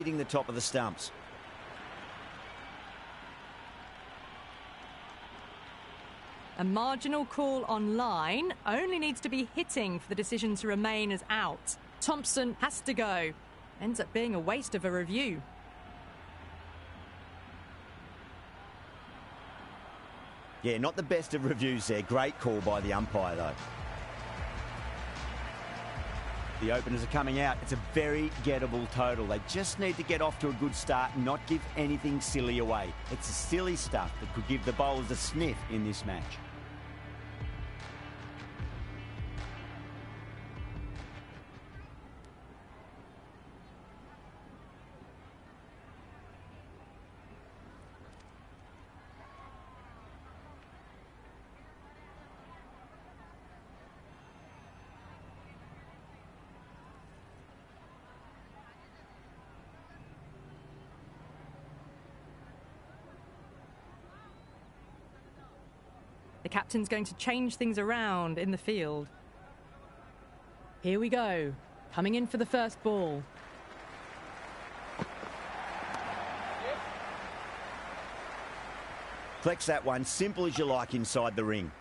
hitting the top of the stumps. A marginal call on line only needs to be hitting for the decision to remain as out. Thompson has to go. Ends up being a waste of a review. Yeah, not the best of reviews there. Great call by the umpire, though. The openers are coming out. It's a very gettable total. They just need to get off to a good start and not give anything silly away. It's the silly stuff that could give the bowlers a sniff in this match. The captain's going to change things around in the field. Here we go. Coming in for the first ball. Flex that one, simple as you like inside the ring.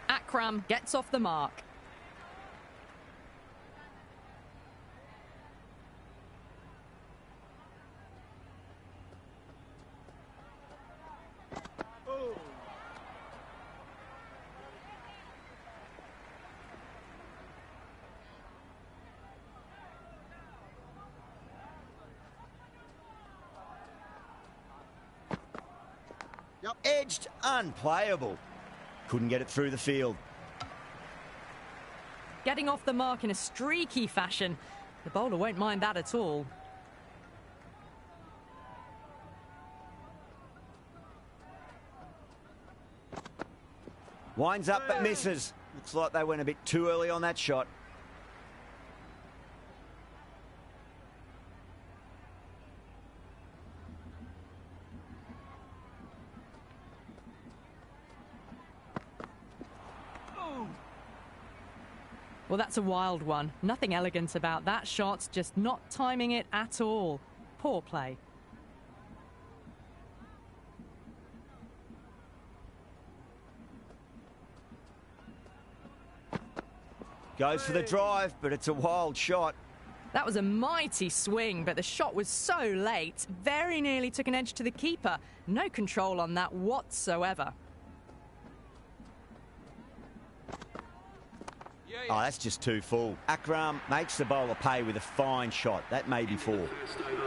Akram gets off the mark. Edged, unplayable. Couldn't get it through the field. Getting off the mark in a streaky fashion. The bowler won't mind that at all. Winds up but misses. Looks like they went a bit too early on that shot. Well, that's a wild one. Nothing elegant about that shot, just not timing it at all. Poor play. Goes for the drive, but it's a wild shot. That was a mighty swing, but the shot was so late. Very nearly took an edge to the keeper. No control on that whatsoever. Oh, that's just too full. Akram makes the bowler pay with a fine shot. That may be four.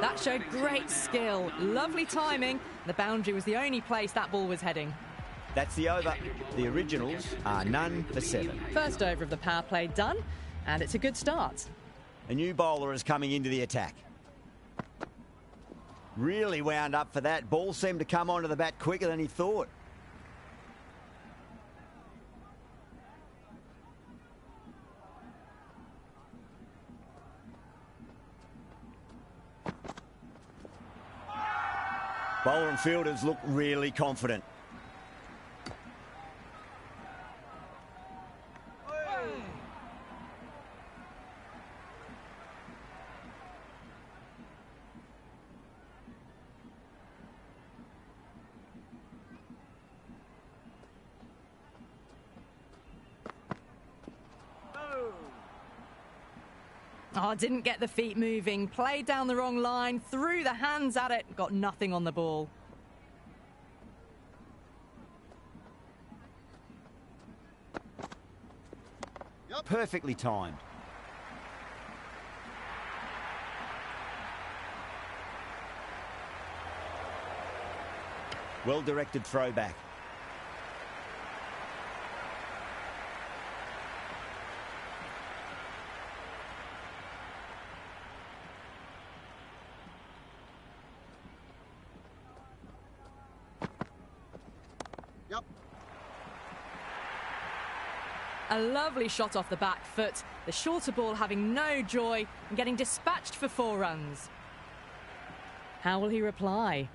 That showed great skill. Lovely timing. The boundary was the only place that ball was heading. That's the over. The originals are none for 7. First over of the power play done, and it's a good start. A new bowler is coming into the attack. Really wound up for that. Ball seemed to come onto the bat quicker than he thought. Bowler and fielders look really confident. Oh, didn't get the feet moving. Played down the wrong line, threw the hands at it, got nothing on the ball. Perfectly timed. Well-directed throwback. A lovely shot off the back foot. The shorter ball having no joy and getting dispatched for 4 runs. How will he reply?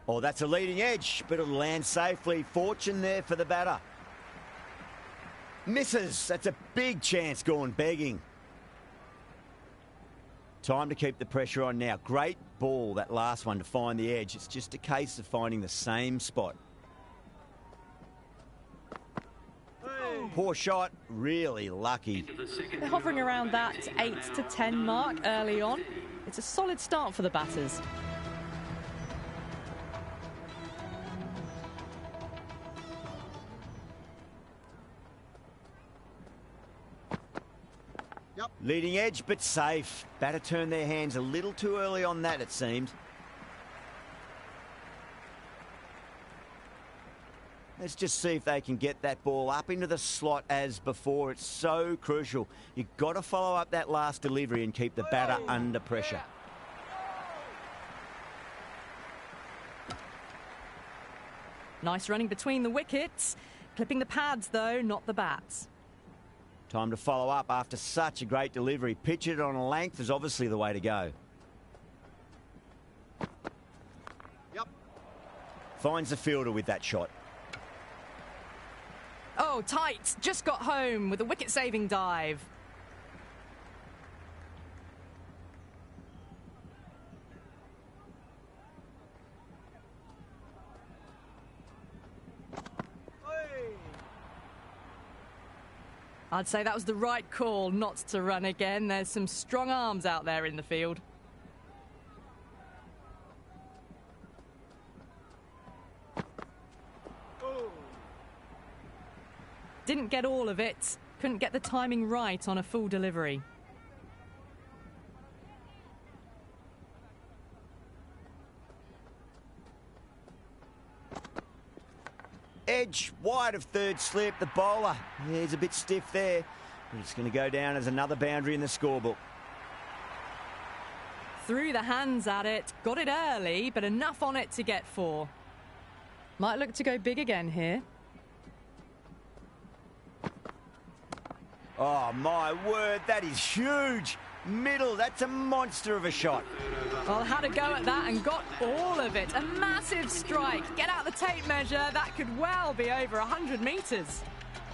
Oh, that's a leading edge, but it'll land safely. Fortune there for the batter. Misses. That's a big chance gone begging. Time to keep the pressure on now. Great ball, that last one, to find the edge. It's just a case of finding the same spot. Poor shot, really lucky. They're hovering around that 8 to 10 mark early on. It's a solid start for the batters. Leading edge, but safe. Batter turned their hands a little too early on that, it seemed. Let's just see if they can get that ball up into the slot as before. It's so crucial. You've got to follow up that last delivery and keep the batter under pressure. Nice running between the wickets. Clipping the pads, though, not the bats. Time to follow up after such a great delivery. Pitch it on a length is obviously the way to go. Yep. Finds the fielder with that shot. Oh, tight. Just got home with a wicket-saving dive. I'd say that was the right call not to run again. There's some strong arms out there in the field. Didn't get all of it. Couldn't get the timing right on a full delivery. Edge wide of third slip. The bowler, he's a bit stiff there. But it's going to go down as another boundary in the scorebook. Threw the hands at it. Got it early, but enough on it to get 4. Might look to go big again here. Oh, my word, that is huge. Middle, that's a monster of a shot. Well, had a go at that and got all of it. A massive strike. Get out the tape measure. That could well be over 100 metres.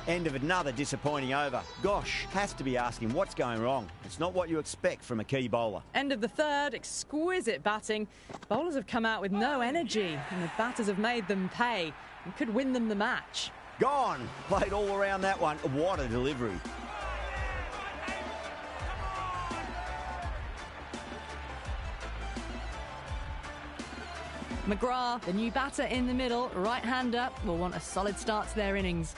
End of another disappointing over. Gosh, has to be asking what's going wrong. It's not what you expect from a key bowler. End of the third, exquisite batting. Bowlers have come out with no energy, and the batters have made them pay and could win them the match. Gone. Played all around that one. What a delivery. McGrath, the new batter in the middle, right-hander, will want a solid start to their innings.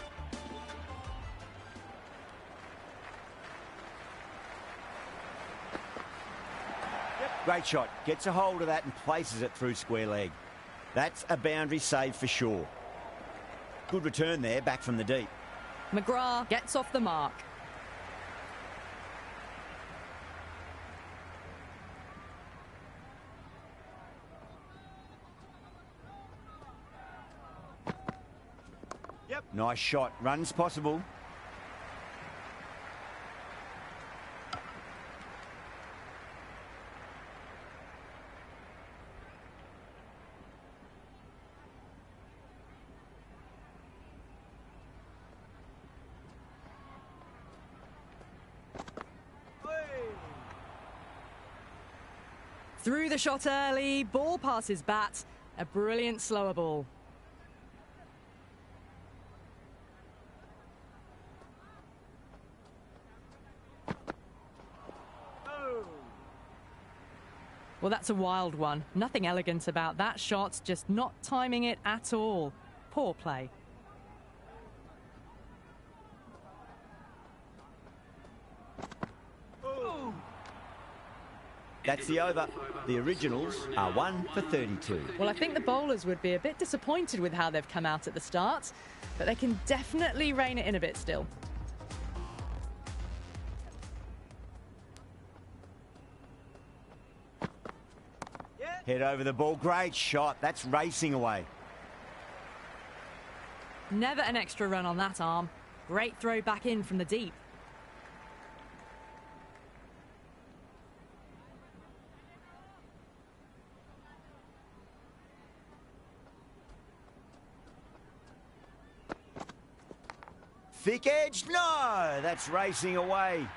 Great shot. Gets a hold of that and places it through square leg. That's a boundary save for sure. Good return there, back from the deep. McGrath gets off the mark. Yep. Nice shot. Runs possible. Threw the shot early, ball passes bat, a brilliant slower ball. Well, that's a wild one. Nothing elegant about that shot, just not timing it at all. Poor play. That's the over. The originals are 1 for 32. Well, I think the bowlers would be a bit disappointed with how they've come out at the start, but they can definitely rein it in a bit still. Head over the ball. Great shot. That's racing away. Never an extra run on that arm. Great throw back in from the deep. thick edge. No, that's racing away.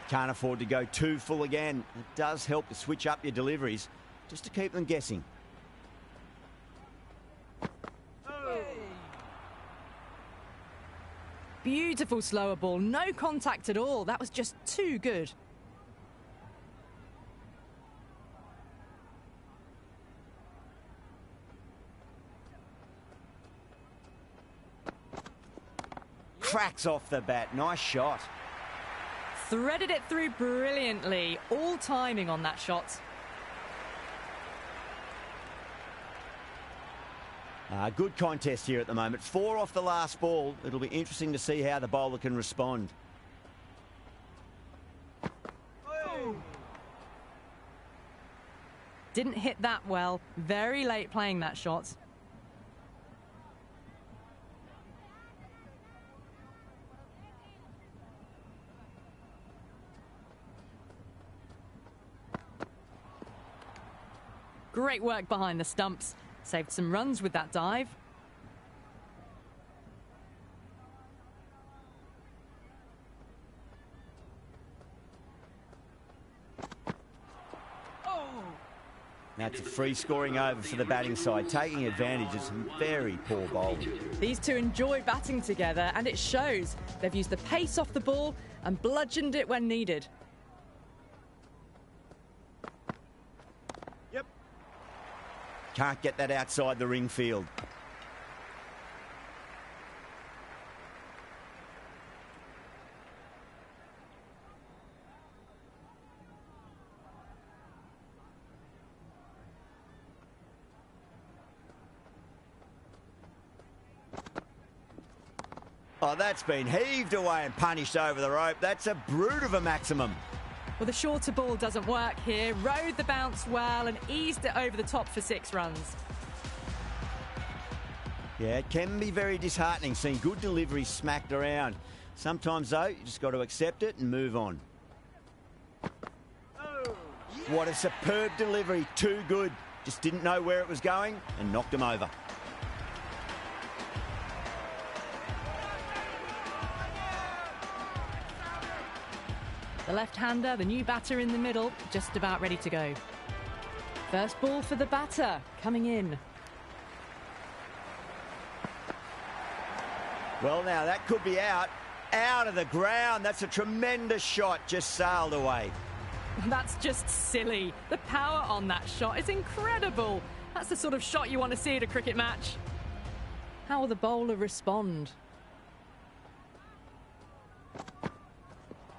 Can't afford to go too full again. It does help to switch up your deliveries just to keep them guessing. Beautiful slower ball, no contact at all. That was just too good. Cracks off the bat. Nice shot. Threaded it through brilliantly. All timing on that shot. Good contest here at the moment. 4 off the last ball. It'll be interesting to see how the bowler can respond. Oh. Didn't hit that well. Very late playing that shot. Great work behind the stumps. Saved some runs with that dive. That's a free scoring over for the batting side, taking advantage of some very poor bowling. These two enjoy batting together, and it shows. They've used the pace off the ball and bludgeoned it when needed. Yep. Can't get that outside the ring field. Oh, that's been heaved away and punished over the rope. That's a brute of a maximum. Well, the shorter ball doesn't work here. Rode the bounce well and eased it over the top for 6 runs. Yeah, it can be very disheartening seeing good delivery smacked around. Sometimes, though, you just got to accept it and move on. What a superb delivery. Too good. Just didn't know where it was going and knocked him over. The left-hander, the new batter in the middle, just about ready to go. First ball for the batter, coming in. Well, now, that could be out. Out of the ground. That's a tremendous shot. Just sailed away. That's just silly. The power on that shot is incredible. That's the sort of shot you want to see at a cricket match. How will the bowler respond?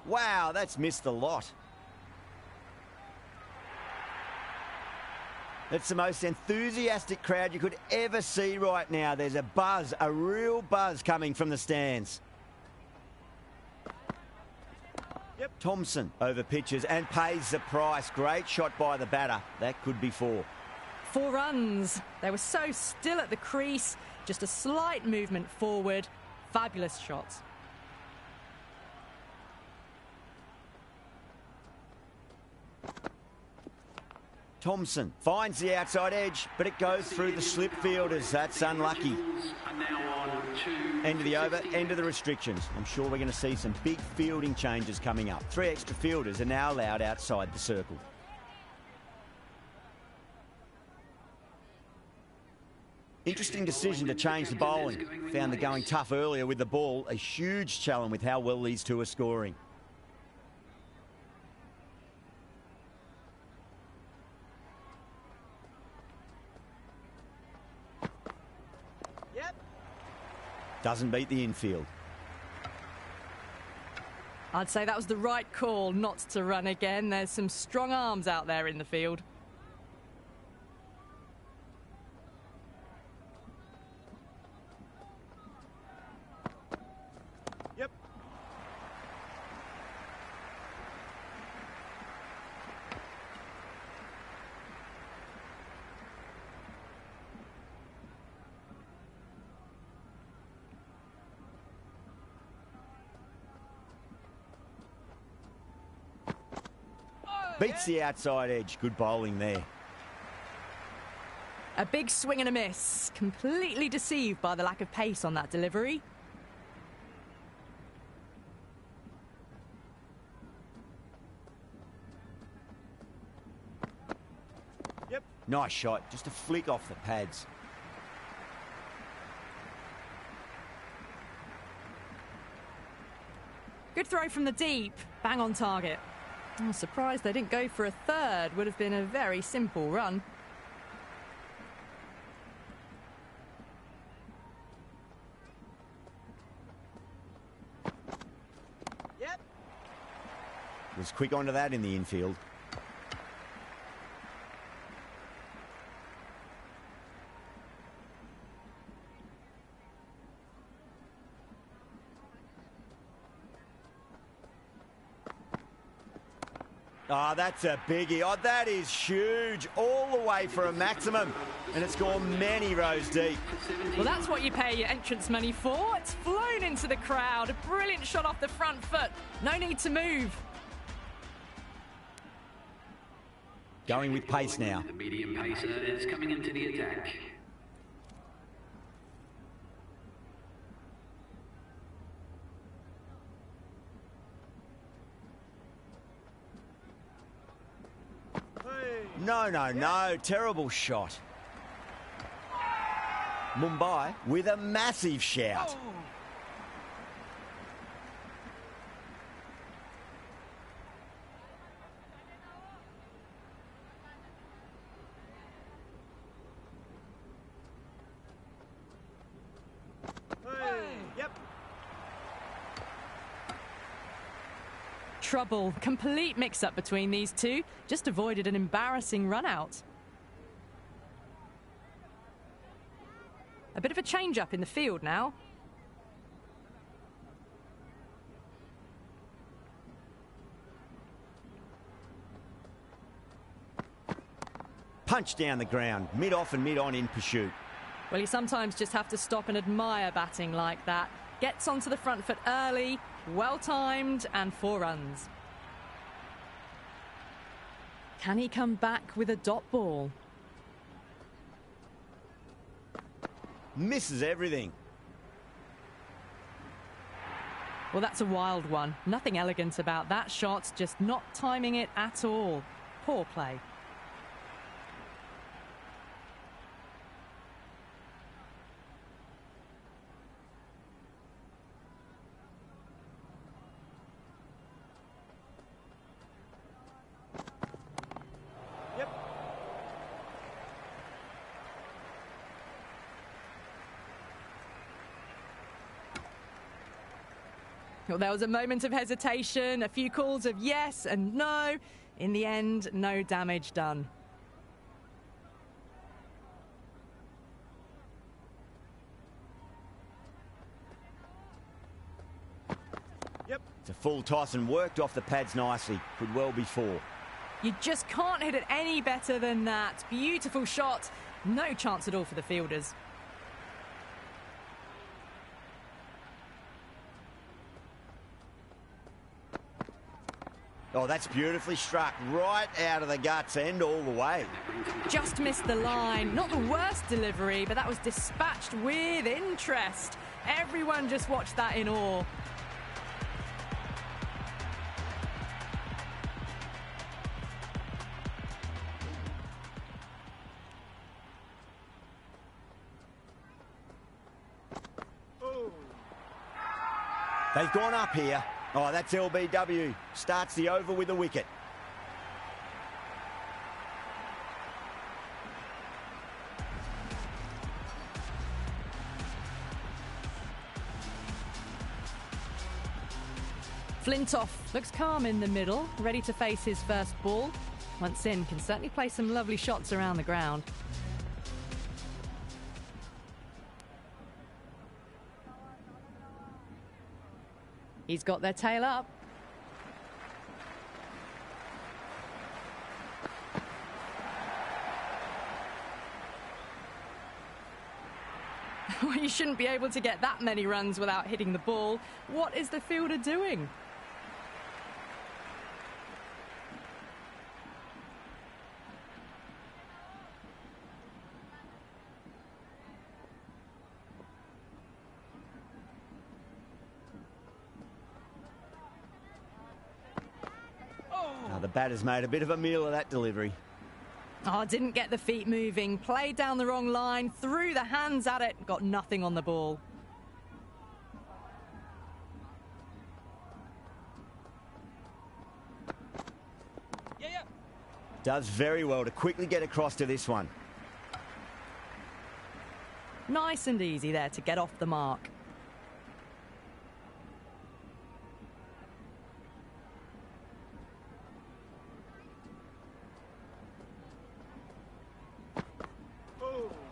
Wow, that's missed the lot. It's the most enthusiastic crowd you could ever see right now. There's a buzz, a real buzz coming from the stands. Yep. Thompson over pitches and pays the price. Great shot by the batter. That could be 4. 4 runs. They were so still at the crease. Just a slight movement forward. Fabulous shot. Thompson finds the outside edge, but it goes through the slip fielders. That's unlucky. End of the over, end of the restrictions. I'm sure we're going to see some big fielding changes coming up. 3 extra fielders are now allowed outside the circle. Interesting decision to change the bowling. Found the going tough earlier with the ball. A huge challenge with how well these two are scoring. Doesn't beat the infield. I'd say that was the right call not to run again. There's some strong arms out there in the field. Yep. Beats the outside edge. Good bowling there. A big swing and a miss. Completely deceived by the lack of pace on that delivery. Yep. Nice shot. Just a flick off the pads. Good throw from the deep. Bang on target. I'm surprised they didn't go for a third. Would have been a very simple run. Yep. Was quick onto that in the infield. Oh, that's a biggie. Oh, that is huge. All the way for a maximum. And it's gone many rows deep. Well, that's what you pay your entrance money for. It's flown into the crowd. A brilliant shot off the front foot. No need to move. Going with pace now. The medium pacer is coming into the attack. No. Terrible shot. Mumbai with a massive shout. Oh. Yep. Trouble. Complete mix-up between these two. Just avoided an embarrassing run-out. A bit of a change-up in the field now. Punch down the ground, mid-off and mid-on in pursuit. Well, you sometimes just have to stop and admire batting like that. Gets onto the front foot early, well-timed, and 4 runs. Can he come back with a dot ball? Misses everything. Well, that's a wild one. Nothing elegant about that shot, just not timing it at all. Poor play. Well, there was a moment of hesitation, a few calls of yes and no. In the end, no damage done. Yep. It's a full toss and worked off the pads nicely. Could well be 4. You just can't hit it any better than that. Beautiful shot. No chance at all for the fielders. Oh, that's beautifully struck. Right out of the guts end all the way. Just missed the line. Not the worst delivery, but that was dispatched with interest. Everyone just watched that in awe. They've gone up here. Oh, that's LBW. Starts the over with a wicket. Flintoff looks calm in the middle, ready to face his first ball. Once in, can certainly play some lovely shots around the ground. He's got their tail up. You shouldn't be able to get that many runs without hitting the ball. What is the fielder doing? the batter's made a bit of a meal of that delivery. Oh, didn't get the feet moving, played down the wrong line, threw the hands at it, got nothing on the ball. Does very well to quickly get across to this one. Nice and easy there to get off the mark.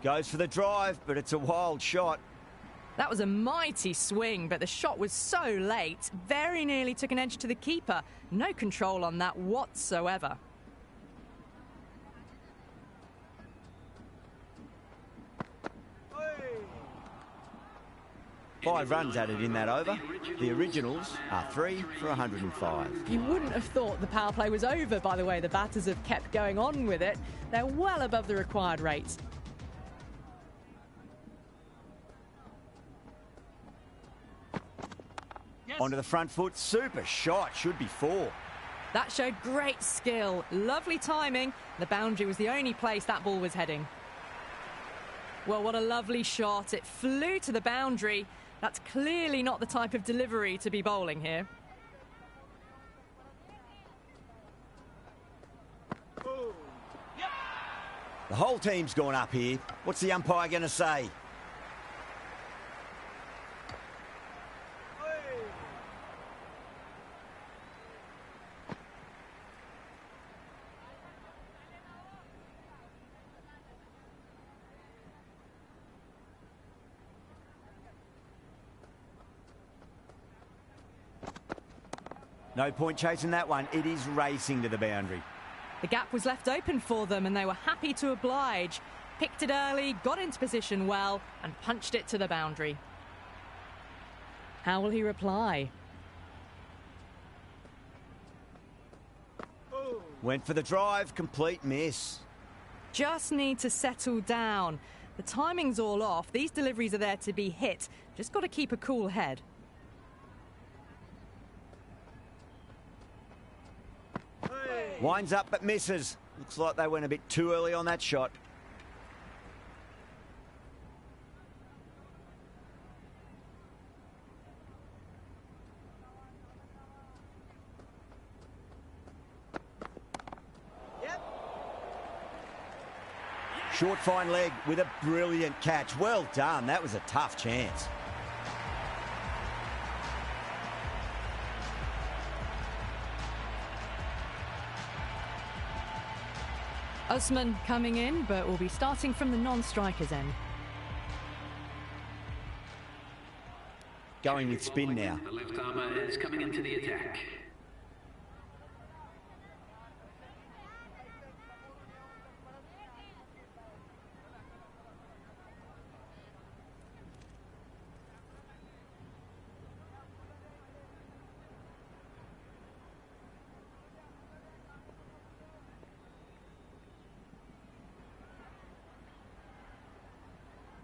Goes for the drive, but it's a wild shot. That was a mighty swing, but the shot was so late. Very nearly took an edge to the keeper. No control on that whatsoever. 5 runs added in that over. The originals are 3 for 105. You wouldn't have thought the power play was over by the way the batters have kept going on with it. They're well above the required rate. Onto the front foot, super shot, should be 4. That showed great skill, lovely timing. The boundary was the only place that ball was heading. Well, what a lovely shot. It flew to the boundary. That's clearly not the type of delivery to be bowling here. The whole team's gone up here. What's the umpire going to say? No point chasing that one. It is racing to the boundary. The gap was left open for them and they were happy to oblige. Picked it early, got into position well and punched it to the boundary. How will he reply? Went for the drive, complete miss. Just need to settle down. The timing's all off. These deliveries are there to be hit. Just got to keep a cool head. Winds up but misses. Looks like they went a bit too early on that shot. Short fine leg with a brilliant catch. Well done. That was a tough chance. Usman coming in, but will be starting from the non-striker's end. Going with spin now. The left armour is coming into the attack.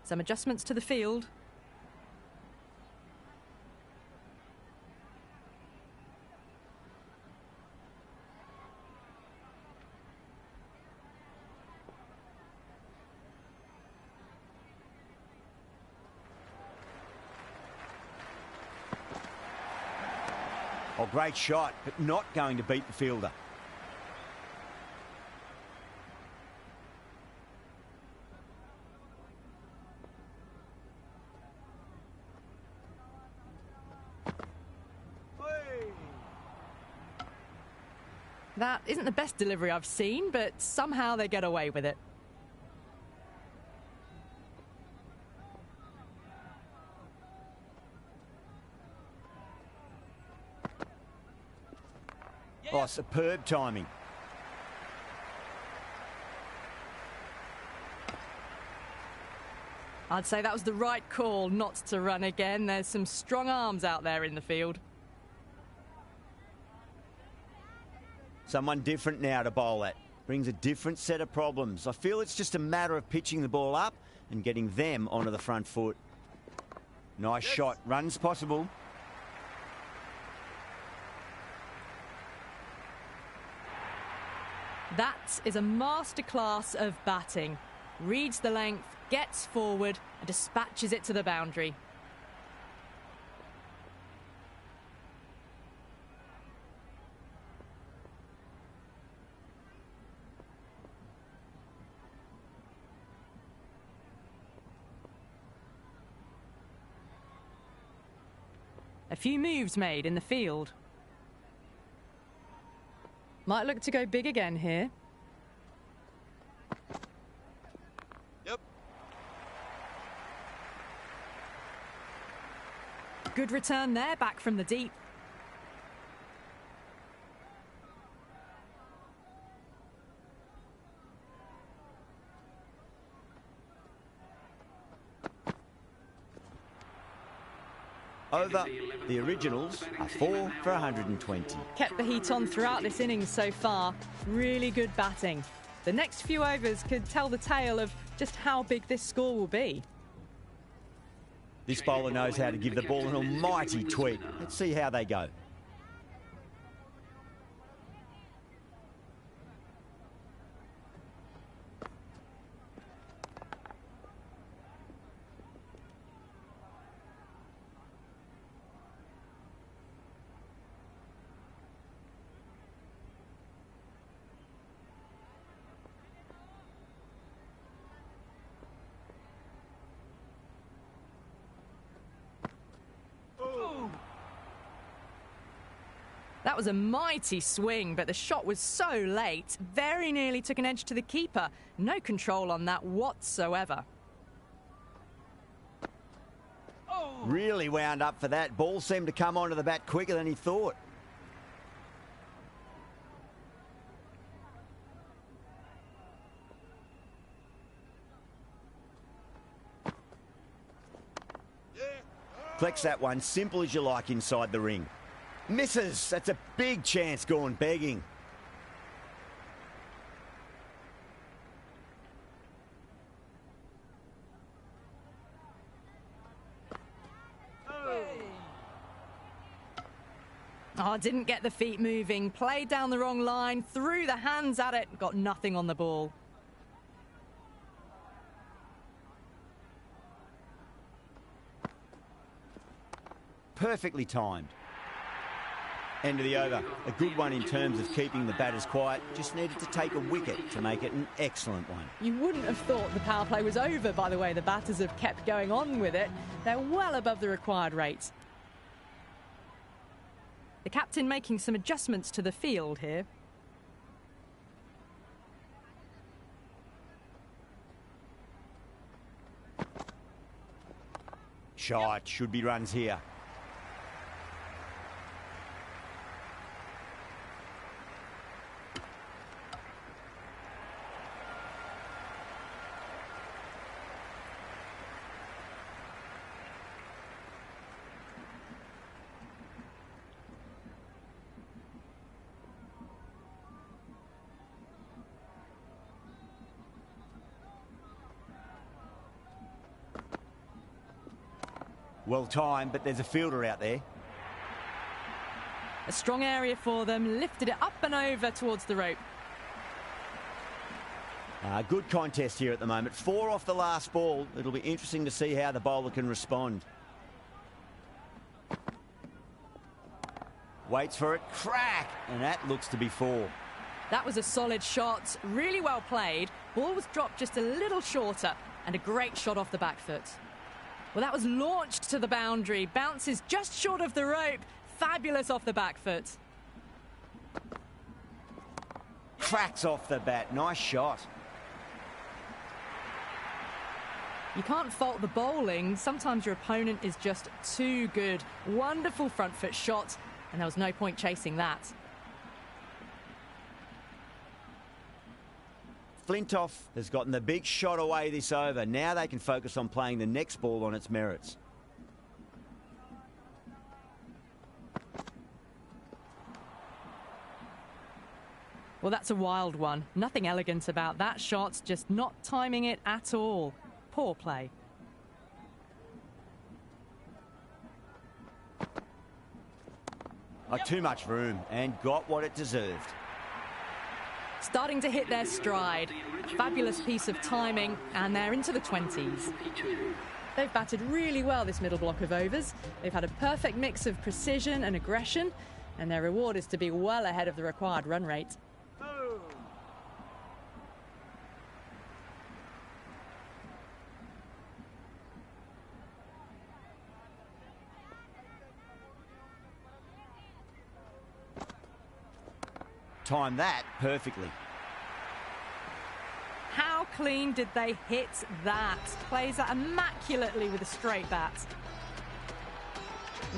Some adjustments to the field. Oh, great shot, but not going to beat the fielder. That isn't the best delivery I've seen, but somehow they get away with it. Oh, superb timing. I'd say that was the right call not to run again. There's some strong arms out there in the field. Someone different now to bowl at. Brings a different set of problems. I feel it's just a matter of pitching the ball up and getting them onto the front foot. Nice shot. Runs possible. That is a masterclass of batting. Reads the length, gets forward and dispatches it to the boundary. A few moves made in the field. Might look to go big again here. Yep. Good return there, back from the deep. Over, the originals are 4 for 120. Kept the heat on throughout this innings so far. Really good batting. The next few overs could tell the tale of just how big this score will be. This bowler knows how to give the ball an almighty tweak. Let's see how they go. That was a mighty swing, but the shot was so late, very nearly took an edge to the keeper. No control on that whatsoever. Really wound up for that. Ball seemed to come onto the bat quicker than he thought. Flex that one, simple as you like inside the ring. Misses. That's a big chance gone begging. Oh, didn't get the feet moving. Played down the wrong line, threw the hands at it, got nothing on the ball. Perfectly timed. End of the over. A good one in terms of keeping the batters quiet. Just needed to take a wicket to make it an excellent one. You wouldn't have thought the power play was over by the way the batters have kept going on with it. They're well above the required rate. The captain making some adjustments to the field here. Shot. Should be runs here. Well timed, but there's a fielder out there. A strong area for them, lifted it up and over towards the rope. Good contest here at the moment. 4 off the last ball. It'll be interesting to see how the bowler can respond. Waits for it, crack, and that looks to be 4. That was a solid shot, really well played. Ball was dropped just a little shorter, and a great shot off the back foot. Well, that was launched to the boundary, bounces just short of the rope. Fabulous off the back foot. Cracks off the bat, nice shot. You can't fault the bowling. Sometimes your opponent is just too good. Wonderful front foot shot, and there was no point chasing that. Flintoff has gotten the big shot away this over. Now they can focus on playing the next ball on its merits. Well, that's a wild one. Nothing elegant about that shot, just not timing it at all. Poor play. Too much room and got what it deserved. starting to hit their stride. Fabulous piece of timing, and they're into the 20s. They've batted really well this middle block of overs. They've had a perfect mix of precision and aggression, and their reward is to be well ahead of the required run rate. Timed that perfectly. How clean did they hit that? Plays that immaculately with a straight bat.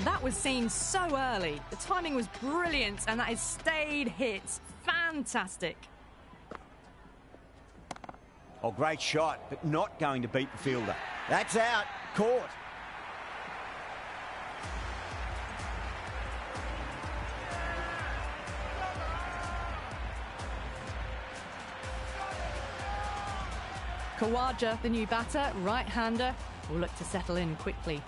That was seen so early. The timing was brilliant, and that is stayed hits. Fantastic. Oh, great shot, but not going to beat the fielder. That's out. Caught. Khawaja, the new batter, right-hander, will look to settle in quickly.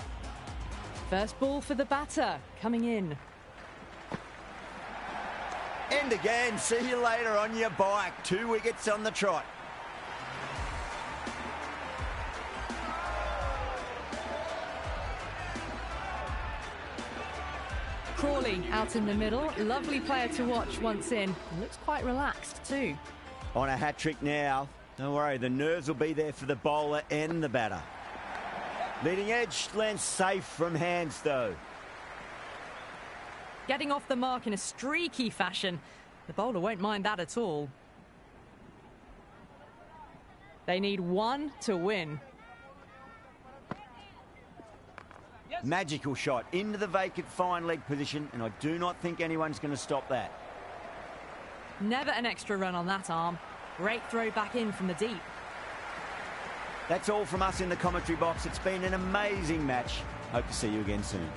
First ball for the batter, coming in. And again, see you later on your bike. 2 wickets on the trot. Crawley out in the middle. Lovely player to watch once in. Looks quite relaxed too. On a hat-trick now. Don't worry, the nerves will be there for the bowler and the batter. Leading edge lands safe from hands, though. Getting off the mark in a streaky fashion. The bowler won't mind that at all. They need 1 to win. Magical shot into the vacant fine leg position, and I do not think anyone's going to stop that. Never an extra run on that arm. Great throw back in from the deep. That's all from us in the commentary box. It's been an amazing match. Hope to see you again soon.